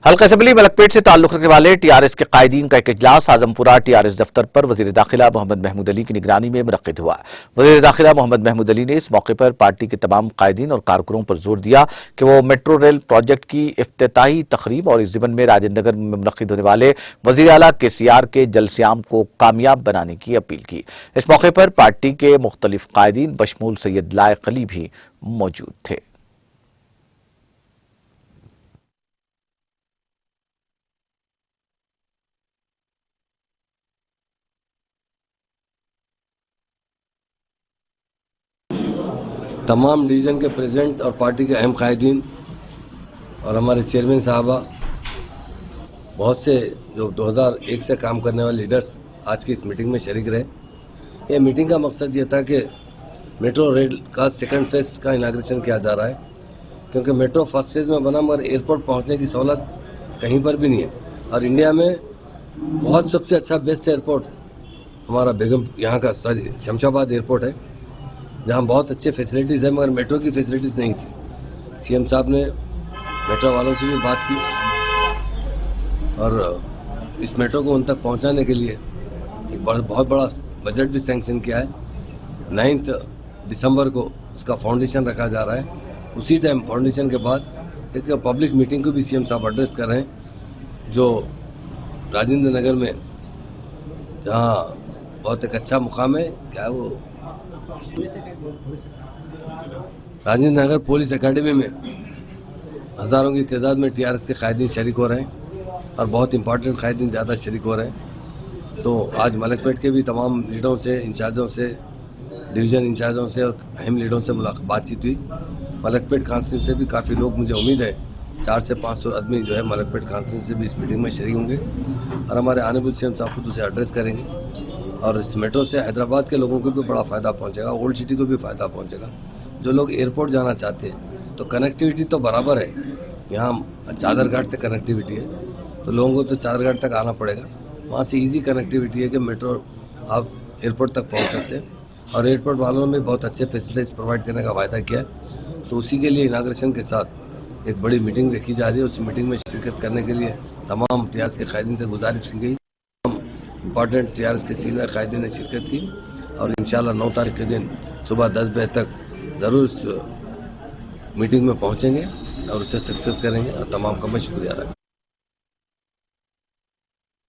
हल्का असम्बली मलकपेट से ताल्लुक रखने वाले टीआरएस के कायदीन का एक इजलास आजमपुरा टीआरएस दफ्तर पर वजीर दाखिला मोहम्मद महमूद अली की निगरानी में मुनक्किद हुआ। वजीर दाखिला मोहम्मद महमूद अली ने इस मौके पर पार्टी के तमाम कायदीन और कारकुनों पर जोर दिया कि वो मेट्रो रेल प्रोजेक्ट की इफ्तिताही तकरीब और इस ज़िमन में राजेंद्र नगर में मुनक्किद होने वाले वजीर आला केसीआर के जलसियाम को कामयाब बनाने की अपील की। इस मौके पर पार्टी के मुख्तलिफ कायदीन बशमूल सैयद लायक अली भी मौजूद थे। तमाम डिवीज़न के प्रेसिडेंट और पार्टी के अहम कायदीन और हमारे चेयरमैन साहबा, बहुत से जो 2001 से काम करने वाले लीडर्स आज की इस मीटिंग में शरीक रहे। ये मीटिंग का मकसद ये था कि मेट्रो रेल का सेकंड फेज का इनाग्रेशन किया जा रहा है, क्योंकि मेट्रो फर्स्ट फेज में बना मगर एयरपोर्ट पहुंचने की सहूलत कहीं पर भी नहीं है। और इंडिया में बहुत सबसे अच्छा बेस्ट एयरपोर्ट हमारा बेगम यहाँ का शमशाबाद एयरपोर्ट है, जहाँ बहुत अच्छे फैसिलिटीज़ है, मगर मेट्रो की फैसिलिटीज़ नहीं थी। सीएम साहब ने मेट्रो वालों से भी बात की और इस मेट्रो को उन तक पहुँचाने के लिए एक बहुत बड़ा बजट भी सैंक्शन किया है। 9 दिसंबर को उसका फाउंडेशन रखा जा रहा है। उसी टाइम फाउंडेशन के बाद एक पब्लिक मीटिंग को भी सीएम साहब एड्रेस कर रहे हैं, जो राजेंद्र नगर में, जहाँ बहुत एक अच्छा मुकाम है, क्या है वो, राजेंद्र नगर पुलिस एकेडमी में हज़ारों की तादाद में टीआरएस के कायदीन शरीक हो रहे हैं और बहुत इंपॉर्टेंट कायदीन ज़्यादा शरीक हो रहे हैं। तो आज मलकपेट के भी तमाम लीडरों से, इंचार्जों से, डिवीज़न इंचार्जों से और अहम लीडरों से बातचीत हुई। मलकपेट कांस्टिट्यूंसी से भी काफ़ी लोग, मुझे उम्मीद है 400 से 500 आदमी जो है मलकपेट कांस्टिट्यूंसी से भी इस मीटिंग में शरीक होंगे और हमारे आनेबल सीएम साहब को दूसरे एड्रेस करेंगे। और इस मेट्रो से हैदराबाद के लोगों को भी बड़ा फ़ायदा पहुंचेगा, ओल्ड सिटी को भी फ़ायदा पहुंचेगा। जो लोग एयरपोर्ट जाना चाहते हैं तो कनेक्टिविटी तो बराबर है, यहाँ चादरघाट से कनेक्टिविटी है, तो लोगों को तो चादरघाट तक आना पड़ेगा। वहाँ से इजी कनेक्टिविटी है कि मेट्रो आप एयरपोर्ट तक पहुँच सकते हैं और एयरपोर्ट वालों ने बहुत अच्छे फैसिलिटीज़ प्रोवाइड करने का वायदा किया है। तो उसी के लिए इनाग्रेशन के साथ एक बड़ी मीटिंग रखी जा रही है। उस मीटिंग में शिरकत करने के लिए तमाम टीआरएस के कायदीन से गुजारिश की गई। इंपॉर्टेंट टीआरएस के सीनियर कायदीन ने शिरकत की और इंशाल्लाह 9 तारीख के दिन सुबह 10 बजे तक ज़रूर इस मीटिंग में पहुंचेंगे और उसे सक्सेस करेंगे। और तमाम का मैं शुक्रिया अदा